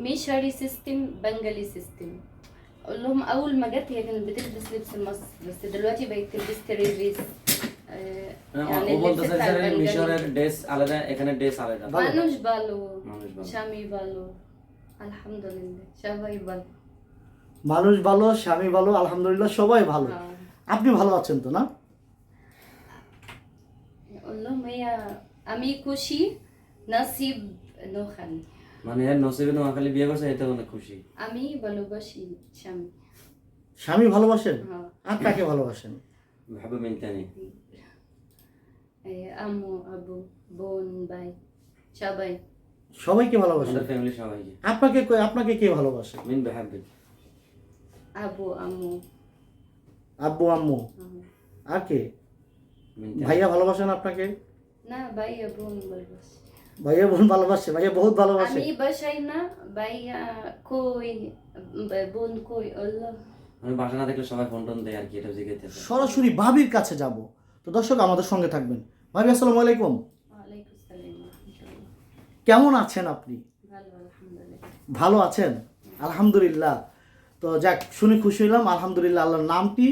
ميشري سيستم بنجالي سيستم. اقول لهم اول ما جت هي كانت بتلبس لبس مصر بس دلوقتي بقت تلبس تريفيس يعني ও اللبس বলতেছে بتاع যে মিশরের البنجالي ড্রেস আলাদা এখানে ড্রেস আলাদা মানুষ ভালো মানুষ ভালো। স্বামী ভালো আলহামদুলিল্লাহ সবাই ভালো মানুষ ভালো, স্বামী ভালো, আলহামদুলিল্লাহ সবাই ভালো। হ্যাঁ। আপনি ভালো আছেন তো না? اقول لهم هي আমি খুশি নসিব নোখানি মানে এর নসিবে নোয়াখালী বিয়ে করছে এতে অনেক খুশি। আমি ভালোবাসি স্বামী স্বামী ভালোবাসেন? হ্যাঁ। আর কাকে ভালোবাসেন? ভাবে মিনতানি আম্মু আব্বু বোন ভাই সবাই সবাইকে ভালোবাসেন? আমাদের ফ্যামিলি সবাইকে। আপনাকে কে ভালোবাসে? মিন বেহাব্বি আব্বু আম্মু আব্বু আম্মু। হুম। আর কে? মিনতানি ভাইয়া ভালোবাসেন আপনাকে? না ভাইয়া বোন ভালোবাসে ভাইয়া বোন ভালোবাসে? ভাইয়া বহুত ভালোবাসে? আমি বাসাই না ভাইয়া কই বোন কই আল্লাহ আমি বাসা না দেখলে সবাই ফোন টোন দেয় আর কি এটা জিজ্ঞেস সরাসরি ভাবির কাছে যাব। তো দর্শক আমাদের সঙ্গে থাকবেন। ভাবি আসসালামু আলাইকুম। ওয়ালাইকুম সালাম রাহমাতুল্লাহ। কেমন আছেন আপনি? ভালো আলহামদুলিল্লাহ ভালো আছেন? আলহামদুলিল্লাহ। তো যাক, শুনে খুশি হলাম। আলহামদুলিল্লাহ, আল্লাহর নামটি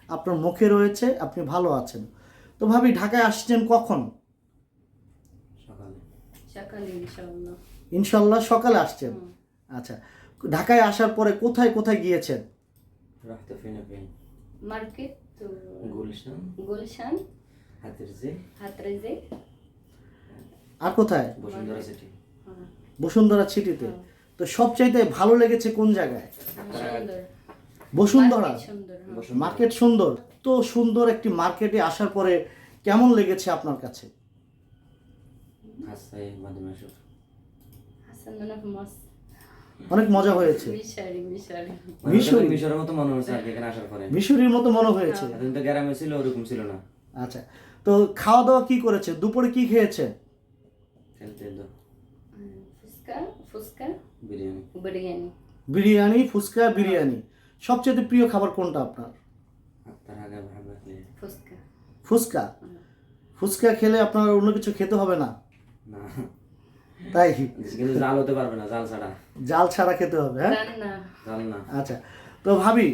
আপনার মুখে রয়েছে, আপনি ভালো আছেন। তো ভাবি ঢাকায় আসছেন কখন? সকালে সকালে ইনশাআল্লাহ ইনশাল্লাহ সকালে আসছেন। হুম। আচ্ছা, ঢাকায় আসার পরে কোথায় কোথায় গিয়েছেন? রাখতে ফিনে ফিন মার্কেট তো গুলশান গুলশান হাতিরজি হাতরেজে আর কোথায়? বসুন্ধরা সিটি হ্যাঁ বসুন্ধরা সিটিতে। তো সবচাইতে ভালো লেগেছে কোন জায়গায়? সুন্দর বসুন্ধরা মার্কেট সুন্দর হ্যাঁ। বসুন্ধরা মার্কেট সুন্দর। তো সুন্দর একটি মার্কেটে আসার পরে কেমন লেগেছে আপনার কাছে? হাসাই মাদমাশুর হাসান নাফ মাস অনেক মজা হয়েছে। মিশারি মিশরি? মিশরের মতো মনে হচ্ছে আর কি এখানে আসার পরে। মিশরির মতো মনে হয়েছে। এতদিন তো গ্রামে ছিল ওরকম ছিল না। আচ্ছা, তো খাওয়া দাওয়া কি করেছে? দুপুরে কি খেয়েছে? খেলতে তো ফুসকা ফুসকা বিরিয়ানি বিরিয়ানি বিরিয়ানি, ফুচকা, বিরিয়ানি। সবচেয়ে প্রিয় খাবার কোনটা আপনার? আপনার আগে ভাবে ফুসকা ফুচকা। ফুচকা খেলে আপনার অন্য কিছু খেতে হবে না, না তাই? কিন্তু জাল হতে পারবে না, জাল ছাড়া জাল ছাড়া খেতে হবে, হ্যাঁ? রান্না জাল না। আচ্ছা, তো ভাবি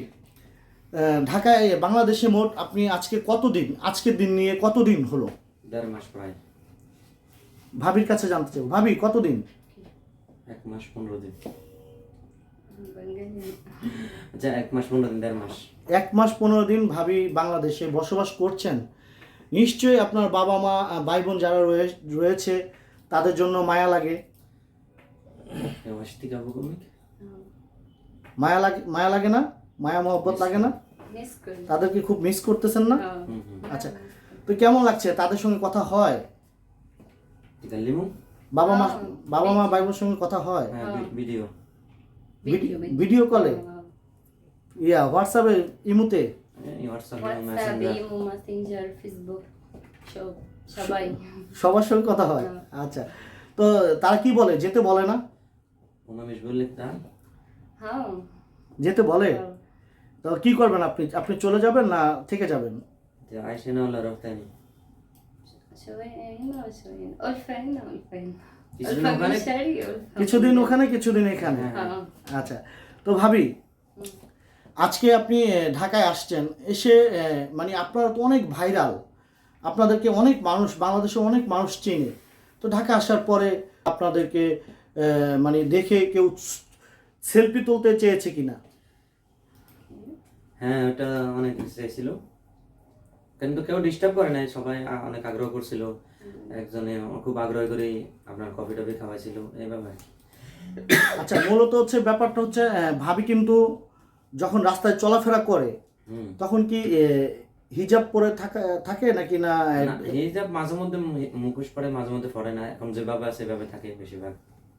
ঢাকায় বাংলাদেশে মোট আপনি আজকে কতদিন, আজকের দিন নিয়ে কতদিন হলো? 1.5 মাস প্রায়। ভাবির কাছে জানতে চাই, ভাবি কতদিন? 1 মাস 15 দিন। বাঙালি আচ্ছা 1 মাস 15 দিন, 1.5 মাস। 1 মাস 15 দিন ভাবি বাংলাদেশে বসবাস করছেন। নিশ্চয়ই আপনার বাবা মা ভাই বোন যারা রয়েছে তাদের জন্য মায়া লাগে। ওয়াশতি কাবু কমিক মায়া লাগে না? মায়া মহব্বত লাগে না? মিস করি তাদেরকে খুব মিস করতেছেন না? হ্যাঁ। আচ্ছা, তো কেমন লাগছে? তাদের সঙ্গে কথা হয়? ইতালিমু বাবা মা হ্যাঁ, ভাই বোনের সঙ্গে কথা হয়? হ্যাঁ ভিডিও ভিডিও কলে? ইয়া হোয়াটসঅ্যাপে, ইমুতে? এই WhatsApp WhatsApp Messenger imo Messenger Facebook সবাই সবার সঙ্গে কথা হয়? হ্যাঁ। আচ্ছা, তো তারা কি বলে? যেতে বলে না? ওমা মিশ বললে তা হ্যাঁ যেতে বলে? তো কি করবেন আপনি? আপনি চলে যাবেন না থেকে যাবেন? যে আইসে না হলো রফতানি شوي هنا وشوي هنا ألفة هنا ألفة هنا কিছুদিন ألفة ওখানে مشاري ألفة কিছুদিন ওখানে, কিছুদিন এখানে। হ্যাঁ আচ্ছা, তো ভাবি আজকে আপনি ঢাকায় আসছেন, এসে মানে আপনারা তো অনেক ভাইরাল, আপনাদেরকে অনেক মানুষ, বাংলাদেশে অনেক মানুষ চেনে। তো ঢাকা আসার পরে আপনাদেরকে মানে দেখে কেউ সেলফি তুলতে চেয়েছে কিনা? হ্যাঁ ওটা অনেক চাইছিল কিন্তু কেউ ডিস্টার্ব করে নাই, সবাই অনেক আগ্রহ করছিল। একজনে খুব আগ্রহ করে আপনার কফি টফি খাওয়াইছিল এইভাবে। আচ্ছা, মূলত হচ্ছে ব্যাপারটা হচ্ছে ভাবি কিন্তু যখন রাস্তায় চলাফেরা করে তখন কি হিজাব পরে থাকে নাকি না? হিজাব মাঝে মধ্যে মুখোশ পরে, মাঝে মধ্যে পরে না। এখন যেভাবে আছে সেভাবে থাকে বেশিরভাগ।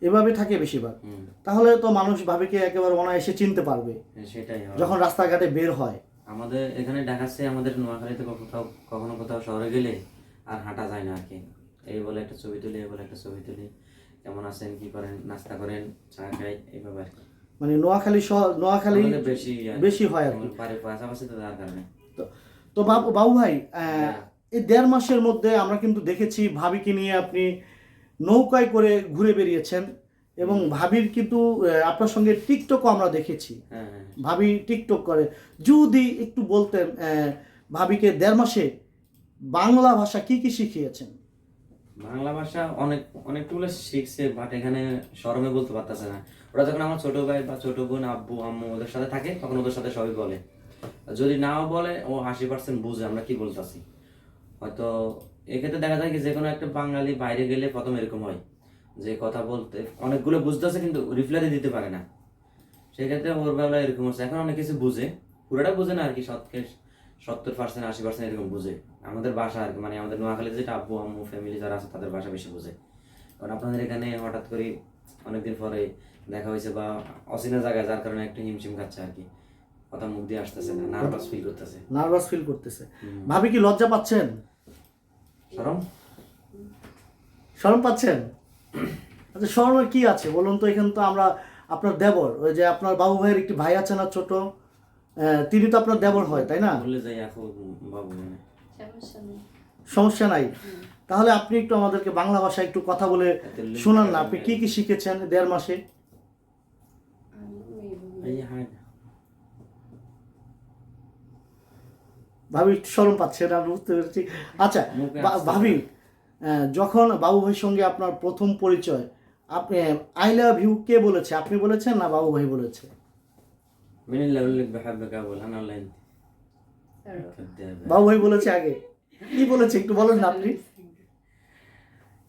এভাবে থাকে বেশিরভাগ। তাহলে তো মানুষ ভাবিকে একেবারে অনায়াসে চিনতে পারবে সেটাই হয়। যখন রাস্তাঘাটে বের হয়। আমাদের এখানে ঢাকাচ্ছে, আমাদের নোয়াখালীতে কখনো কোথাও শহরে গেলে আর হাঁটা যায় না আর কি। এই বলে একটা ছবি তুলি, এই বলে একটা ছবি তুলি, কেমন আছেন, কি করেন, নাস্তা করেন, চা খাই, এইভাবে আর কি। মানে নোয়াখালী বেশি হয় আর কি। পাশাপাশি তো তার কারণে। তো বাবু ভাই, এই 1.5 মাসের মধ্যে আমরা কিন্তু দেখেছি ভাবিকে নিয়ে আপনি নৌকায় করে ঘুরে বেরিয়েছেন, এবং ভাবির কিন্তু আপনার সঙ্গে টিকটকও আমরা দেখেছি। হ্যাঁ হ্যাঁ ভাবি টিকটক করে। যদি একটু বলতেন ভাবিকে 1.5 মাসে বাংলা ভাষা কি কি শিখিয়েছেন? বাংলা ভাষা অনেকগুলো শিখছে, বাট এখানে শরমে বলতে পারতেছে না। ওরা যখন আমার ছোট ভাই বা ছোট বোন, আব্বু আম্মু ওদের সাথে থাকে, তখন ওদের সাথে সবই বলে। যদি নাও বলে, ও 80% বুঝে আমরা কি বলতেছি। হয়তো এক্ষেত্রে দেখা যায় কি, যে কোনো একটা বাঙালি বাইরে গেলে প্রথম এরকম হয় যে কথা বলতে অনেকগুলো বুঝতেছে কিন্তু রিপ্লাই দিতে পারে না। সেক্ষেত্রে ওর বেলা এরকম হচ্ছে। এখন অনেক কিছু বুঝে, পুরোটা বুঝে না আর কি, 70% 80% এরকম বুঝে আমাদের ভাষা আর কি। মানে আমাদের নোয়াখালীতে যেটা আব্বু আম্মু ফ্যামিলি যারা আছে তাদের ভাষা বেশি বুঝে। কারণ আপনাদের এখানে হঠাৎ করে অনেকদিন পরে দেখা হয়েছে বা অচেনা জায়গায়, যার কারণে একটু হিমশিম খাচ্ছে আর কি, কথা মুখ দিয়ে আসতেছে না, নার্ভাস ফিল করতেছে। নার্ভাস ফিল করতেছে। ভাবি কি লজ্জা পাচ্ছেন? শরম শরম পাচ্ছেন? আচ্ছা, শরমের কি আছে বলুন তো? এখানে তো আমরা আপনার দেবর, ওই যে আপনার বাবু ভাইয়ের একটি ভাই আছে না ছোট, তিনি তো আপনার দেবর হয়, তাই না? বললে যাই এখন বাবু মানে সমস্যা নেই। সমস্যা নাই। তাহলে আপনি একটু আমাদেরকে বাংলা ভাষায় একটু কথা বলে শোনান না, আপনি কি কি শিখেছেন 1.5 মাসে? এই হাই ভাবি একটু শরম পাচ্ছেন, আমি বুঝতে পেরেছি। আচ্ছা ভাবি, যখন বাবু ভাইয়ের সঙ্গে আপনার প্রথম পরিচয়, আপনি আই লাভ ইউ কে বলেছে, আপনি বলেছেন না বাবু ভাই বলেছে? من اللي اقول لك بحبك اول انا ولا انت؟ كدابة. বাবু ভাই বলেছে আগে। কি বলেছে একটু বলেন না আপনি?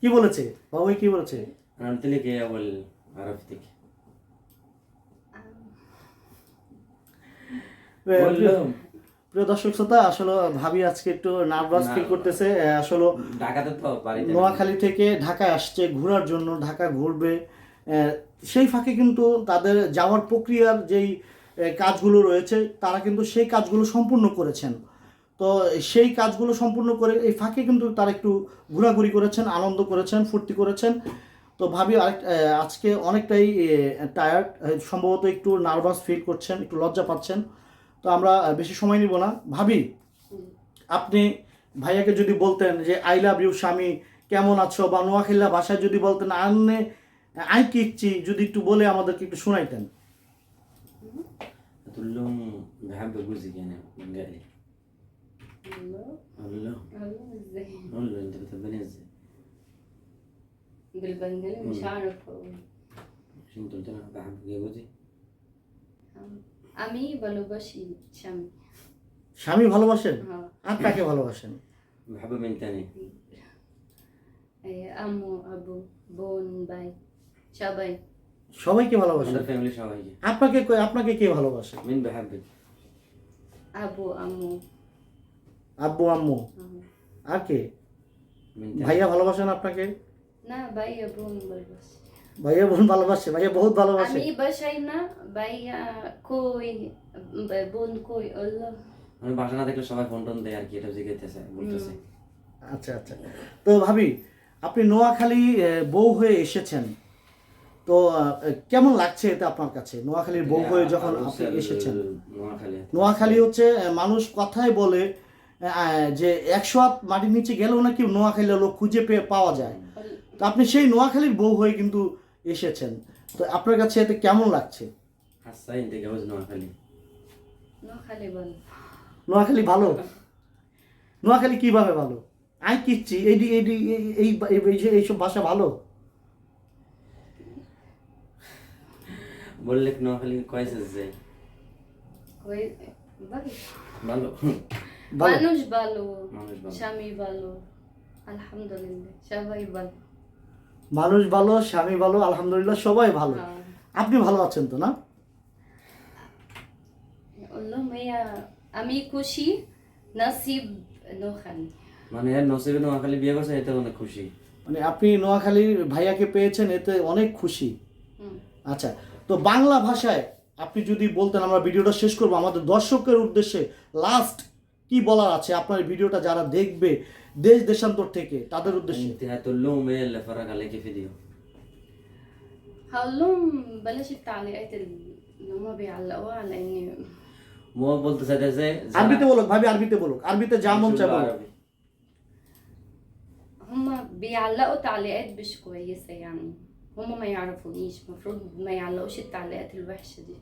কি বলেছে বাবু ভাই, কি বলেছে? انا قلت لك ايه اول عرفتك؟ قول لهم প্রিয় দর্শক শ্রোতা, আসলে ভাবি আজকে একটু নার্ভাস ফিল করতেছে। আসলে ঢাকাতে তো বাড়িতে নোয়াখালী থেকে ঢাকায় আসছে ঘোরার জন্য, ঢাকা ঘুরবে। সেই ফাঁকে কিন্তু তাদের যাওয়ার প্রক্রিয়ার যেই কাজগুলো রয়েছে, তারা কিন্তু সেই কাজগুলো সম্পূর্ণ করেছেন। তো সেই কাজগুলো সম্পূর্ণ করে এই ফাঁকে কিন্তু তারা একটু ঘোরাঘুরি করেছেন, আনন্দ করেছেন, ফুর্তি করেছেন। তো ভাবি আজকে অনেকটাই টায়ার্ড, সম্ভবত একটু নার্ভাস ফিল করছেন, একটু লজ্জা পাচ্ছেন। তো আমরা বেশি সময় নিব না। ভাবি, আপনি ভাইয়াকে যদি বলতেন যে আই লাভ ইউ স্বামী, কেমন আছো, বা নোয়াখালী ভাষায় যদি বলতেন আন্নে আই কিচ্ছি, যদি একটু বলে আমাদেরকে একটু শোনাইতেন। قلت لهم بحب جوزك انا بنجالي. الله قول له الله ازاي قول له انت بتحبني ازاي؟ بالبنجلي مش عارف اقول مش انت قلت لها بحبك يا جوزي؟ আমি ভালোবাসি স্বামী। স্বামী ভালোবাসেন? হ্যাঁ। আর কাকে ভালোবাসেন? بحب من تاني. আম্মু আব্বু বোন ভাই সবাই। সবাইকে ভালোবাসেন? আমাদের ফ্যামিলি সবাইকে। আপনাকে কে ভালোবাসে? مين بحبك؟ আব্বু আম্মু। আব্বু আম্মু। হুম। আর কে? من تاني. ভাইয়া ভালোবাসেন আপনাকে? না ভাইয়া বোন ভালোবাসে। ভাইয়া বোন ভালোবাসে? ভাইয়া বহুত ভালোবাসে? আমি বাসায় না, ভাইয়া কই বোন কই আল্লাহ। আমি বাসা না দেখলে সবাই ফোন টোন দেয় আর কি, এটা জিজ্ঞাসা বলতেছে। আচ্ছা আচ্ছা। তো ভাবি, আপনি নোয়াখালী বউ হয়ে এসেছেন, তো কেমন লাগছে এটা আপনার কাছে? নোয়াখালীর বউ হয়ে যখন আপনি এসেছেন। নোয়াখালী হচ্ছে মানুষ কথায় বলে যে 100 হাত মাটির নিচে গেলেও নাকি নোয়াখালীর লোক খুঁজে পাওয়া যায়। তো আপনি সেই নোয়াখালীর বউ হয়ে কিন্তু এসেছেন, তো আপনার কাছে এতে কেমন লাগছে? হাসাই থেকে বুঝ নোয়াখালী। নোয়াখালী ভালো। নোয়াখালী ভালো? নোয়াখালী কিভাবে ভালো? আই কিচ্ছি এইসব ভাষা ভালো? বললে নোয়াখালী কয়েছে যে কই ভালো। ভালো মানুষ ভালো, মানুষ ভালো। স্বামী ভালো, আলহামদুলিল্লাহ সবাই ভালো। মানুষ ভালো, স্বামী ভালো, আলহামদুলিল্লাহ সবাই ভালো। হ্যাঁ। আপনি ভালো আছেন তো না? আল্লাহ মাইয়া আমি খুশি, নসিব নোয়াখালী। মানে নসিবে নোয়াখালী বিয়ে করছে, এতে অনেক খুশি। মানে আপনি নোয়াখালীর ভাইয়াকে পেয়েছেন, এতে অনেক খুশি। হুম। আচ্ছা, তো বাংলা ভাষায় আপনি যদি বলতেন, আমরা ভিডিওটা শেষ করবো, আমাদের দর্শকের উদ্দেশ্যে লাস্ট কি বলার আছে আপনার ভিডিওটা যারা দেখবে দেশ দেশান্তর থেকে, তাদের উদ্দেশ্যে? انت هتقول لهم ايه اللي فرج عليكي فيديو؟ هقول لهم بلاش التعليقات اللي هما بيعلقوها على اني মো বলতে চাইতে যে আরবিতে বলুক ভাবি, আরবিতে বলুক, আরবিতে যা মন চায় বলুক। هما بيعلقوا تعليقات مش كويسة يعني. هم ما يعرفونيش، المفروض ما يعلقوش التعليقات الوحشة دي.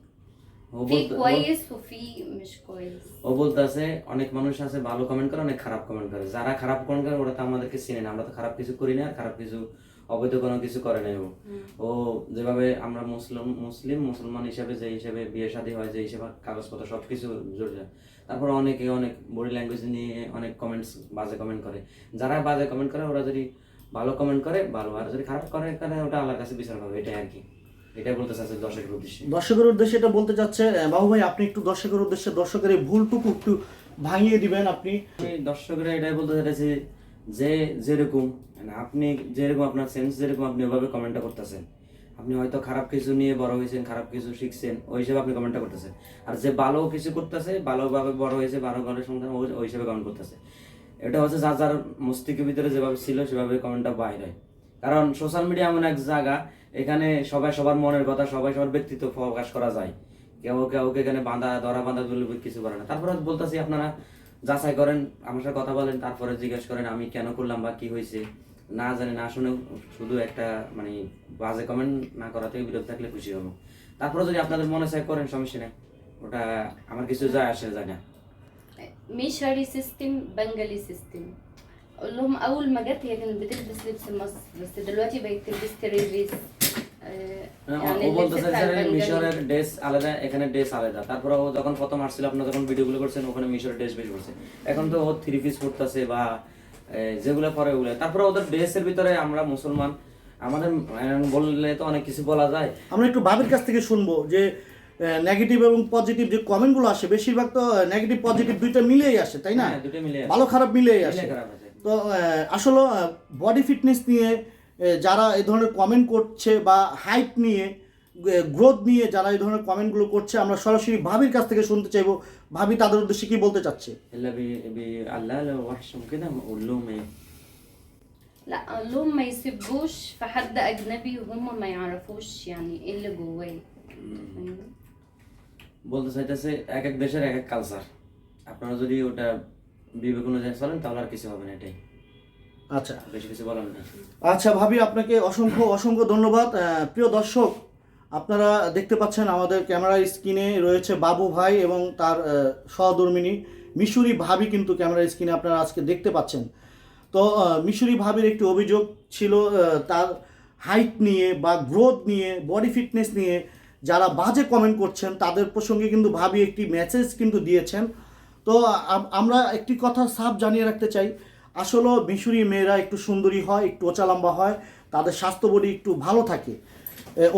ও في বলতে كويس وفي مش كويس. ও বলতেছে অনেক মানুষ আছে ভালো কমেন্ট করে, অনেক খারাপ কমেন্ট করে। যারা খারাপ কমেন্ট করে ওরা তো আমাদেরকে চিনে না, আমরা তো খারাপ কিছু করি না, আর খারাপ কিছু অবৈধ কোনো কিছু করে নাই ও। ও যেভাবে আমরা মুসলমান হিসাবে, যে হিসাবে বিয়ে শাদী হয়, যে হিসাবে কাগজপত্র সব কিছু জড়িয়ে, তারপর অনেকে অনেক বডি ল্যাঙ্গুয়েজ নিয়ে অনেক কমেন্টস, বাজে কমেন্ট করে। যারা বাজে কমেন্ট করে ওরা যদি ভালো কমেন্ট করে ভালো, আর যদি খারাপ করে ওটা আল্লাহর কাছে বিচার পাবে, এটাই আর কি। এটাই বলতে চাচ্ছে দর্শকের উদ্দেশ্যে। দর্শকের উদ্দেশ্যে এটা বলতে চাচ্ছে বাবু ভাই, আপনি একটু দর্শকের উদ্দেশ্যে দর্শকের এই ভুলটুকু একটু ভাঙিয়ে দিবেন আপনি। দর্শকরা এটাই বলতে চাইছি যে যেরকম মানে আপনি যেরকম আপনার সেন্স যেরকম আপনি ওইভাবে কমেন্টটা করতেছেন। আপনি হয়তো খারাপ কিছু নিয়ে বড় হয়েছেন, খারাপ কিছু শিখছেন, ওই হিসেবে আপনি কমেন্টটা করতেছেন। আর যে ভালো কিছু করতেছে, ভালোভাবে বড় হয়েছে, ভালো ঘরের সন্তান, ওই হিসেবে কমেন্ট করতেছে। এটা হচ্ছে যার যার মস্তিষ্কের ভিতরে যেভাবে ছিল সেভাবে কমেন্টটা বাইর হয়। কারণ সোশ্যাল মিডিয়া এমন এক জায়গা, এখানে সবাই সবার মনের কথা, সবাই সবার ব্যক্তিত্ব প্রকাশ করা যায়। কাউকে এখানে ধরা বাঁধা কিছু করে না। তারপরে বলতেছি আপনারা যাচাই করেন, আমার সাথে কথা বলেন, তারপরে জিজ্ঞেস করেন আমি কেন করলাম বা কি হয়েছে। না জানি না শুনে শুধু একটা মানে বাজে কমেন্ট না করা থেকে বিরত থাকলে খুশি হবো। তারপরে যদি আপনাদের মনে চাই করেন, সমস্যা নেই, ওটা আমার কিছু যায় না। ميشري سيستم بنجلي سيستم. اقول لهم اول ما جت هي كانت بتلبس لبس مصر، بس دلوقتي بقت تلبس تريفيس. ও বলতেছে যে মিশরের ড্রেস আলাদা, এখানে ড্রেস আলাদা। তারপরে ও যখন প্রথম আসছিল, আপনারা যখন ভিডিওগুলো করছেন, ওখানে মিশরের ড্রেস বেশ করছে। এখন তো ও থ্রি পিস পরতেছে বা যেগুলো পরে ওগুলো। তারপরে ওদের ড্রেসের ভিতরে আমরা মুসলমান, আমাদের বললে তো অনেক কিছু বলা যায়। আমরা একটু ভাবির কাছ থেকে শুনবো যে নেগেটিভ এবং পজিটিভ যে কমেন্টগুলো আসে, বেশিরভাগ তো নেগেটিভ পজিটিভ দুইটা মিলেই আসে, তাই না? দুটো মিলে ভালো খারাপ মিলেই আসে। তো আসলে বডি ফিটনেস নিয়ে যারা এই ধরনের কমেন্ট করছে বা হাইট নিয়ে, গ্রোথ নিয়ে যারা এই ধরনের কমেন্টগুলো করছে, আমরা সরাসরি ভাবির কাছ থেকে শুনতে চাইবো ভাবি তাদের উদ্দেশ্যে কি বলতে চাচ্ছে। আল্লাহ ওয়াহশম كده اقول لهم ايه؟ لا اقول لهم ما يسبوش في حد اجنبي وهم ما يعرفوش يعني ايه اللي جواه. বলতে চাইতেছে এক এক দেশের এক এক কালচার, আপনারা যদি ওটা বিবেক অনুযায়ী চলেন তাহলে আর কিছু হবে না, এটাই। আচ্ছা, বেশি কিছু বলার নেই। আচ্ছা ভাবি, আপনাকে অসংখ্য ধন্যবাদ। প্রিয় দর্শক, আপনারা দেখতে পাচ্ছেন আমাদের ক্যামেরার স্ক্রিনে রয়েছে বাবু ভাই এবং তার সহধর্মিণী মিশরি ভাবি, কিন্তু ক্যামেরার স্ক্রিনে আপনারা আজকে দেখতে পাচ্ছেন। তো মিশরি ভাবির একটি অভিযোগ ছিল তার হাইট নিয়ে বা গ্রোথ নিয়ে, বডি ফিটনেস নিয়ে যারা বাজে কমেন্ট করছেন তাদের প্রসঙ্গে কিন্তু ভাবি একটি মেসেজ কিন্তু দিয়েছেন। তো আমরা একটি কথা সাফ জানিয়ে রাখতে চাই, আসলে মিশরি মেয়েরা একটু সুন্দরী হয়, একটু ওচা লম্বা হয়, তাদের স্বাস্থ্য বডি একটু ভালো থাকে,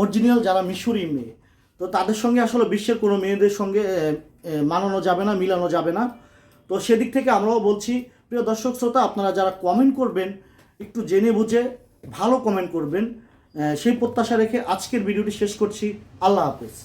অরিজিনাল যারা মিশরি মেয়ে। তো তাদের সঙ্গে আসলে বিশ্বের কোনো মেয়েদের সঙ্গে মানানো যাবে না, মিলানো যাবে না। তো সেদিক থেকে আমরাও বলছি, প্রিয় দর্শক শ্রোতা, আপনারা যারা কমেন্ট করবেন একটু জেনে বুঝে ভালো কমেন্ট করবেন, সেই প্রত্যাশা রেখে আজকের ভিডিওটি শেষ করছি। আল্লাহ হাফেজ।